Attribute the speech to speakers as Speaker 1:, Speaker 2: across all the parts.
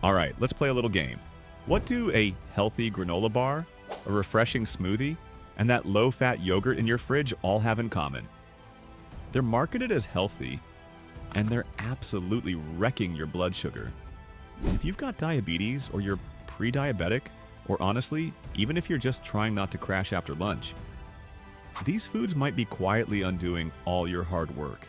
Speaker 1: All right, let's play a little game. What do a healthy granola bar, a refreshing smoothie, and that low-fat yogurt in your fridge all have in common? They're marketed as healthy, and they're absolutely wrecking your blood sugar. And if you've got diabetes, or you're pre-diabetic, or honestly, even if you're just trying not to crash after lunch, these foods might be quietly undoing all your hard work.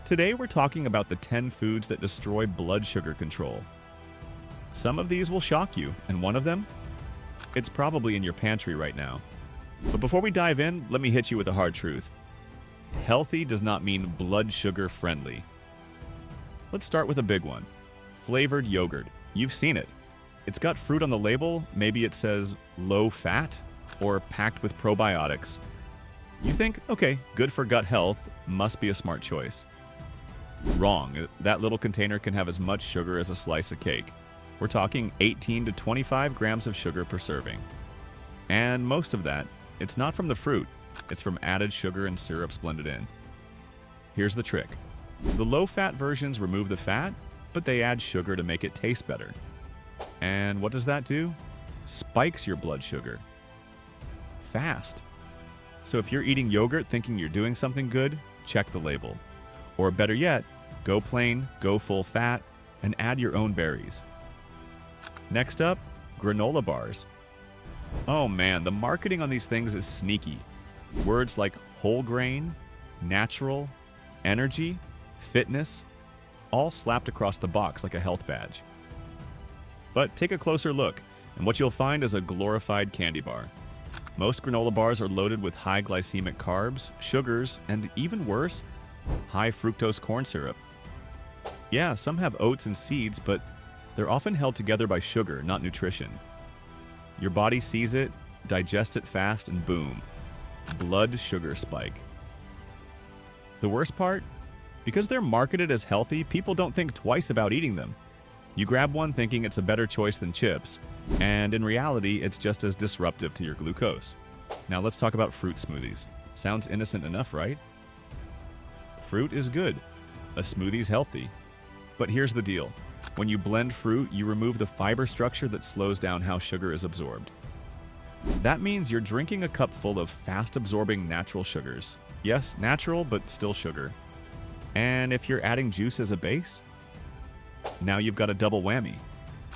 Speaker 1: Today we're talking about the 10 foods that destroy blood sugar control. Some of these will shock you, and one of them? It's probably in your pantry right now. But before we dive in, let me hit you with a hard truth. Healthy does not mean blood sugar friendly. Let's start with a big one. Flavored yogurt. You've seen it. It's got fruit on the label, maybe it says low fat, or packed with probiotics. You think, okay, good for gut health, must be a smart choice. Wrong. That little container can have as much sugar as a slice of cake. We're talking 18 to 25 grams of sugar per serving. And most of that, it's not from the fruit, it's from added sugar and syrups blended in. Here's the trick. The low-fat versions remove the fat, but they add sugar to make it taste better. And what does that do? Spikes your blood sugar. Fast. So if you're eating yogurt thinking you're doing something good, check the label. Or better yet, go plain, go full fat, and add your own berries. Next up, granola bars. Oh man, the marketing on these things is sneaky. Words like whole grain, natural, energy, fitness, all slapped across the box like a health badge. But take a closer look, and what you'll find is a glorified candy bar. Most granola bars are loaded with high glycemic carbs, sugars, and even worse, high fructose corn syrup. Yeah, some have oats and seeds, but they're often held together by sugar, not nutrition. Your body sees it, digests it fast, and boom, blood sugar spike. The worst part? Because they're marketed as healthy, people don't think twice about eating them. You grab one thinking it's a better choice than chips, and in reality, it's just as disruptive to your glucose. Now let's talk about fruit smoothies. Sounds innocent enough, right? Fruit is good. A smoothie's healthy. But here's the deal. When you blend fruit, you remove the fiber structure that slows down how sugar is absorbed. That means you're drinking a cup full of fast-absorbing natural sugars. Yes, natural, but still sugar. And if you're adding juice as a base, now you've got a double whammy.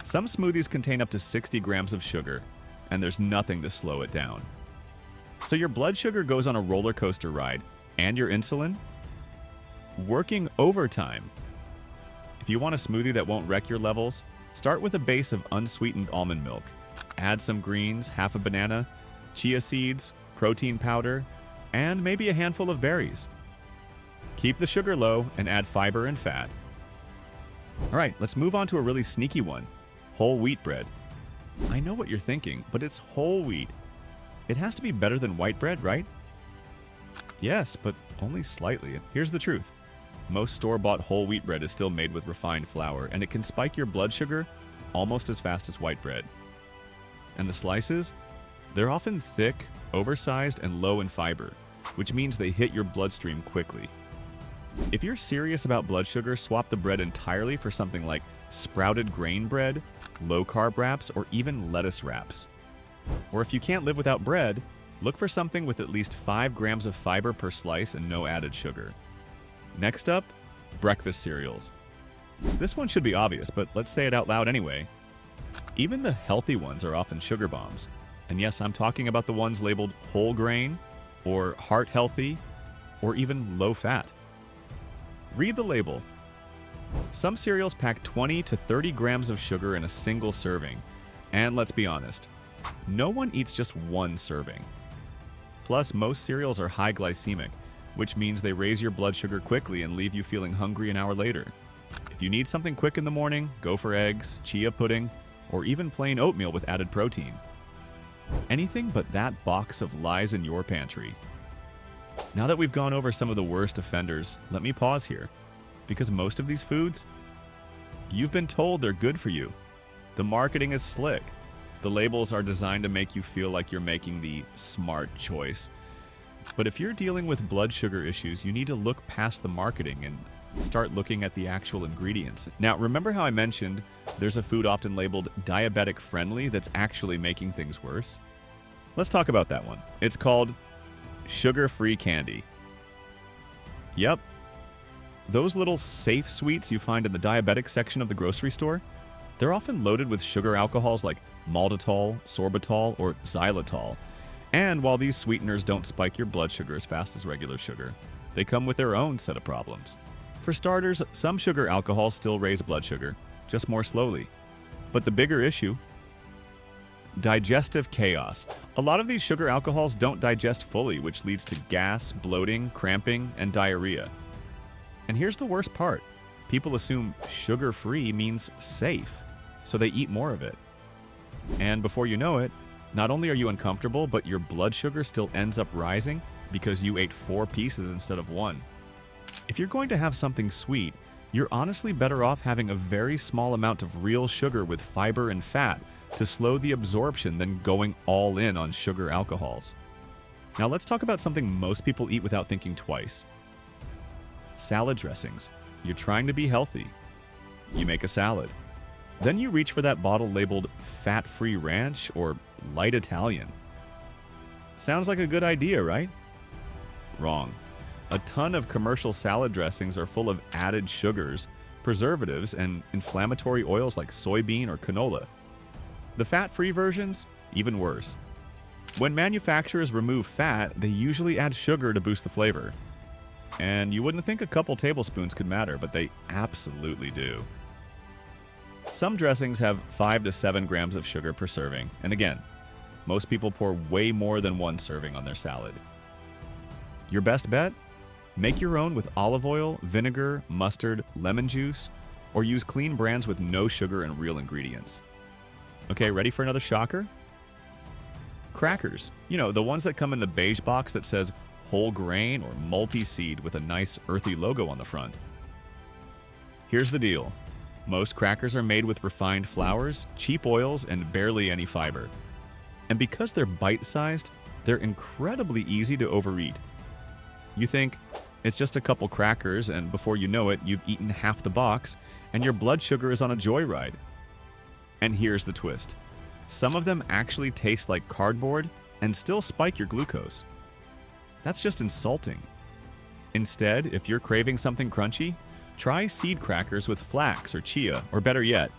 Speaker 1: Some smoothies contain up to 60 grams of sugar, and there's nothing to slow it down. So your blood sugar goes on a roller coaster ride, and your insulin? Working overtime. If you want a smoothie that won't wreck your levels, start with a base of unsweetened almond milk. Add some greens, half a banana, chia seeds, protein powder, and maybe a handful of berries. Keep the sugar low and add fiber and fat. All right, let's move on to a really sneaky one. Whole wheat bread. I know what you're thinking, but it's whole wheat. It has to be better than white bread, right? Yes, but only slightly. Here's the truth. Most store-bought whole wheat bread is still made with refined flour, and it can spike your blood sugar almost as fast as white bread. And the slices? They're often thick, oversized, and low in fiber, which means they hit your bloodstream quickly. If you're serious about blood sugar, swap the bread entirely for something like sprouted grain bread, low-carb wraps, or even lettuce wraps. Or if you can't live without bread, look for something with at least 5 grams of fiber per slice and no added sugar. Next up, breakfast cereals. This one should be obvious, but let's say it out loud anyway. Even the healthy ones are often sugar bombs. And yes, I'm talking about the ones labeled whole grain, or heart healthy, or even low fat. Read the label. Some cereals pack 20 to 30 grams of sugar in a single serving. And let's be honest, no one eats just one serving. Plus, most cereals are high glycemic, which means they raise your blood sugar quickly and leave you feeling hungry an hour later. If you need something quick in the morning, go for eggs, chia pudding, or even plain oatmeal with added protein. Anything but that box of lies in your pantry. Now that we've gone over some of the worst offenders, let me pause here. Because most of these foods, you've been told they're good for you. The marketing is slick. The labels are designed to make you feel like you're making the smart choice. But if you're dealing with blood sugar issues, you need to look past the marketing and Start looking at the actual ingredients. Now, remember how I mentioned there's a food often labeled diabetic friendly that's actually making things worse? Let's talk about that one. It's called sugar-free candy. Yep. Those little safe sweets you find in the diabetic section of the grocery store, they're often loaded with sugar alcohols like maltitol, sorbitol, or xylitol. And while these sweeteners don't spike your blood sugar as fast as regular sugar, they come with their own set of problems. For starters, some sugar alcohols still raise blood sugar, just more slowly. But the bigger issue, digestive chaos. A lot of these sugar alcohols don't digest fully, which leads to gas, bloating, cramping, and diarrhea. And here's the worst part. People assume sugar-free means safe, so they eat more of it. And before you know it, not only are you uncomfortable, but your blood sugar still ends up rising because you ate 4 pieces instead of 1. If you're going to have something sweet, you're honestly better off having a very small amount of real sugar with fiber and fat to slow the absorption than going all in on sugar alcohols. Now let's talk about something most people eat without thinking twice. Salad dressings. You're trying to be healthy. You make a salad. Then you reach for that bottle labeled fat-free ranch or light Italian. Sounds like a good idea, right? Wrong. A ton of commercial salad dressings are full of added sugars, preservatives, and inflammatory oils like soybean or canola. The fat-free versions, even worse. When manufacturers remove fat, they usually add sugar to boost the flavor. And you wouldn't think a couple tablespoons could matter, but they absolutely do. Some dressings have 5 to 7 grams of sugar per serving, and again, most people pour way more than 1 serving on their salad. Your best bet? Make your own with olive oil, vinegar, mustard, lemon juice, or use clean brands with no sugar and real ingredients. Okay, ready for another shocker? Crackers. You know, the ones that come in the beige box that says whole grain or multi-seed with a nice earthy logo on the front. Here's the deal. Most crackers are made with refined flours, cheap oils, and barely any fiber. And because they're bite-sized, they're incredibly easy to overeat. You think, it's just a couple crackers, and before you know it, you've eaten half the box, and your blood sugar is on a joyride. And here's the twist. Some of them actually taste like cardboard and still spike your glucose. That's just insulting. Instead, if you're craving something crunchy, try seed crackers with flax or chia, or better yet,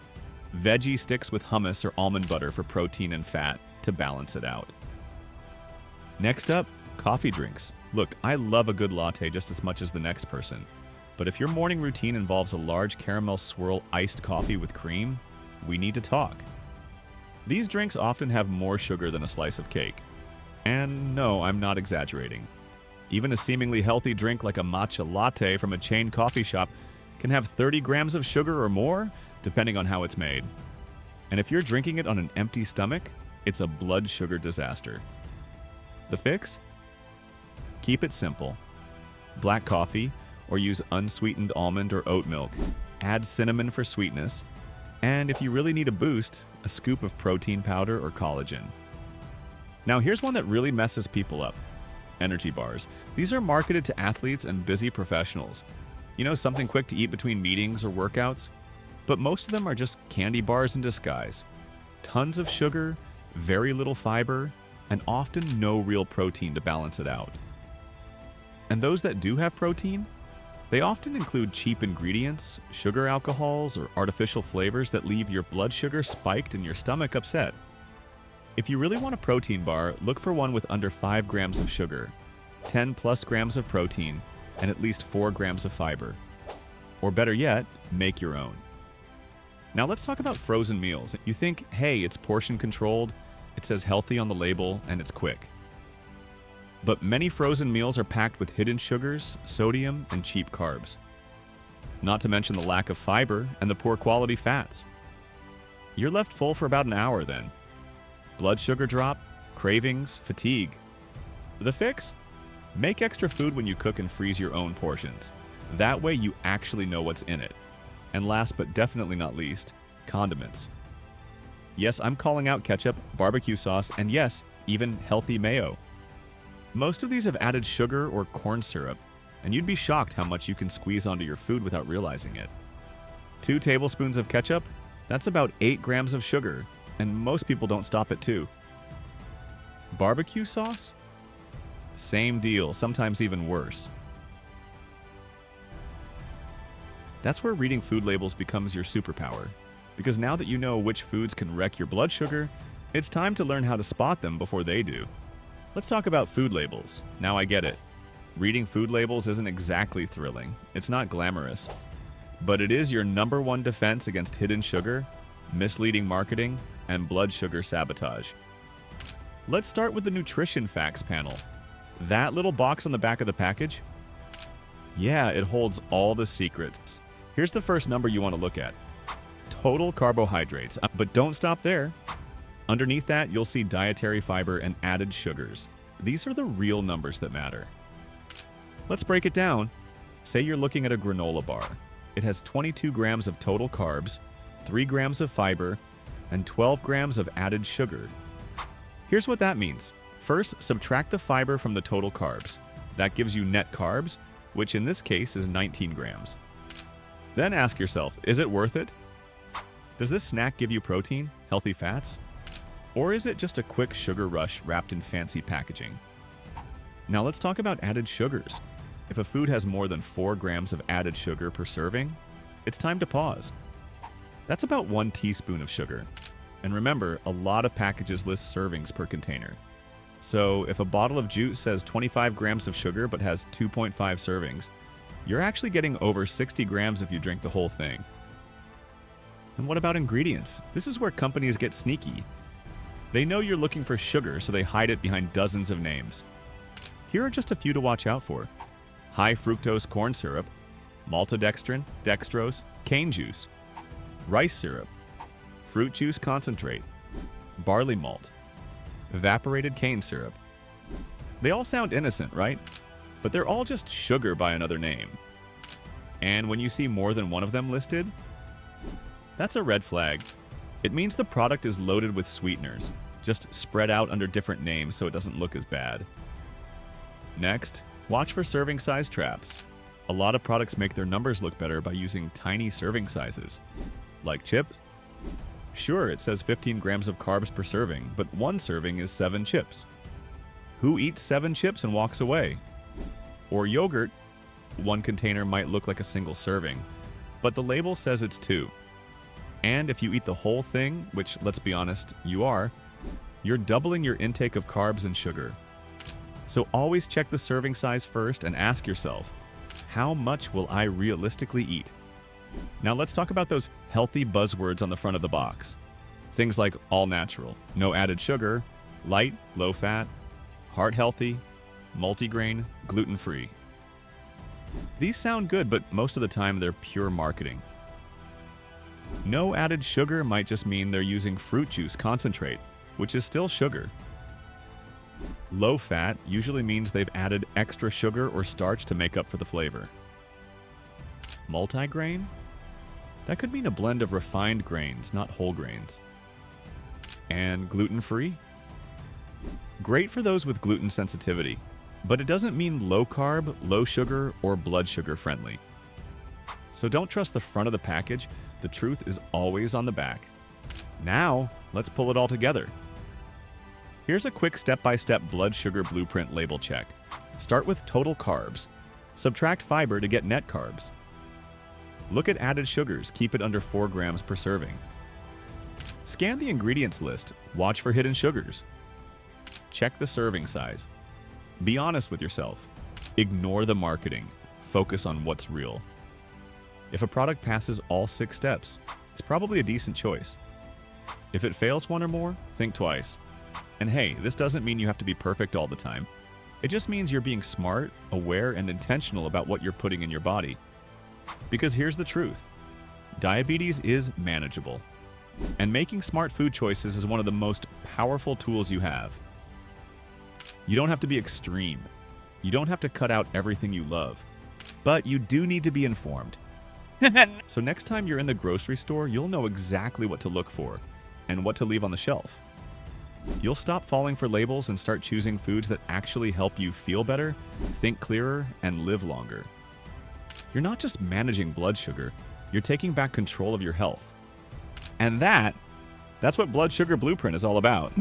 Speaker 1: veggie sticks with hummus or almond butter for protein and fat to balance it out. Next up, coffee drinks. Look, I love a good latte just as much as the next person, but if your morning routine involves a large caramel swirl iced coffee with cream, we need to talk. These drinks often have more sugar than a slice of cake. And no, I'm not exaggerating. Even a seemingly healthy drink like a matcha latte from a chain coffee shop can have 30 grams of sugar or more, depending on how it's made. And if you're drinking it on an empty stomach, it's a blood sugar disaster. The fix? Keep it simple. Black coffee, or use unsweetened almond or oat milk. Add cinnamon for sweetness. And if you really need a boost, a scoop of protein powder or collagen. Now here's one that really messes people up. Energy bars. These are marketed to athletes and busy professionals. You know, something quick to eat between meetings or workouts? But most of them are just candy bars in disguise. Tons of sugar, very little fiber, and often no real protein to balance it out. And those that do have protein, they often include cheap ingredients, sugar alcohols, or artificial flavors that leave your blood sugar spiked and your stomach upset. If you really want a protein bar, look for one with under 5 grams of sugar, 10 plus grams of protein, and at least 4 grams of fiber. Or better yet, make your own. Now let's talk about frozen meals. You think, hey, it's portion controlled, it says healthy on the label, and it's quick. But many frozen meals are packed with hidden sugars, sodium, and cheap carbs. Not to mention the lack of fiber and the poor quality fats. You're left full for about an hour then. Blood sugar drop, cravings, fatigue. The fix? Make extra food when you cook and freeze your own portions. That way you actually know what's in it. And last but definitely not least, condiments. Yes, I'm calling out ketchup, barbecue sauce, and yes, even healthy mayo. Most of these have added sugar or corn syrup, and you'd be shocked how much you can squeeze onto your food without realizing it. 2 tablespoons of ketchup, that's about 8 grams of sugar, and most people don't stop at 2. Barbecue sauce? Same deal, sometimes even worse. That's where reading food labels becomes your superpower, because now that you know which foods can wreck your blood sugar, it's time to learn how to spot them before they do. Let's talk about food labels. Now I get it. Reading food labels isn't exactly thrilling. It's not glamorous. But it is your #1 defense against hidden sugar, misleading marketing, and blood sugar sabotage. Let's start with the nutrition facts panel. That little box on the back of the package? Yeah, it holds all the secrets. Here's the first number you want to look at. Total carbohydrates. But don't stop there. Underneath that, you'll see dietary fiber and added sugars. These are the real numbers that matter. Let's break it down. Say you're looking at a granola bar. It has 22 grams of total carbs, 3 grams of fiber, and 12 grams of added sugar. Here's what that means. First, subtract the fiber from the total carbs. That gives you net carbs, which in this case is 19 grams. Then ask yourself, is it worth it? Does this snack give you protein, healthy fats? Or is it just a quick sugar rush wrapped in fancy packaging? Now let's talk about added sugars. If a food has more than 4 grams of added sugar per serving, it's time to pause. That's about 1 teaspoon of sugar. And remember, a lot of packages list servings per container. So if a bottle of juice says 25 grams of sugar but has 2.5 servings, you're actually getting over 60 grams if you drink the whole thing. And what about ingredients? This is where companies get sneaky. They know you're looking for sugar, so they hide it behind dozens of names. Here are just a few to watch out for. High fructose corn syrup, maltodextrin, dextrose, cane juice, rice syrup, fruit juice concentrate, barley malt, evaporated cane syrup. They all sound innocent, right? But they're all just sugar by another name. And when you see more than one of them listed, that's a red flag. It means the product is loaded with sweeteners, just spread out under different names so it doesn't look as bad. Next, watch for serving size traps. A lot of products make their numbers look better by using tiny serving sizes. Like chips? Sure, it says 15 grams of carbs per serving, but 1 serving is 7 chips. Who eats 7 chips and walks away? Or yogurt, 1 container might look like a single serving, but the label says it's 2. And if you eat the whole thing, which, let's be honest, you are, you're doubling your intake of carbs and sugar. So always check the serving size first and ask yourself, how much will I realistically eat? Now let's talk about those healthy buzzwords on the front of the box. Things like all natural, no added sugar, light, low fat, heart healthy, multigrain, gluten-free. These sound good, but most of the time they're pure marketing. No added sugar might just mean they're using fruit juice concentrate, which is still sugar. Low fat usually means they've added extra sugar or starch to make up for the flavor. Multigrain? That could mean a blend of refined grains, not whole grains. And gluten-free? Great for those with gluten sensitivity, but it doesn't mean low carb, low sugar, or blood sugar friendly. So don't trust the front of the package, the truth is always on the back. Now, let's pull it all together. Here's a quick step-by-step blood sugar blueprint label check. Start with total carbs. Subtract fiber to get net carbs. Look at added sugars, keep it under 4 grams per serving. Scan the ingredients list, watch for hidden sugars. Check the serving size. Be honest with yourself. Ignore the marketing. Focus on what's real. If a product passes all 6 steps, it's probably a decent choice. If it fails one or more, think twice. And hey, this doesn't mean you have to be perfect all the time. It just means you're being smart, aware, and intentional about what you're putting in your body. Because here's the truth. Diabetes is manageable. And making smart food choices is one of the most powerful tools you have. You don't have to be extreme. You don't have to cut out everything you love. But you do need to be informed. So next time you're in the grocery store, you'll know exactly what to look for and what to leave on the shelf. You'll stop falling for labels and start choosing foods that actually help you feel better, think clearer, and live longer. You're not just managing blood sugar, you're taking back control of your health. And that's what Blood Sugar Blueprint is all about.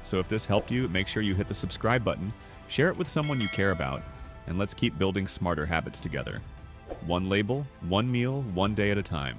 Speaker 1: So if this helped you, make sure you hit the subscribe button, share it with someone you care about, and let's keep building smarter habits together. One label, one meal, one day at a time.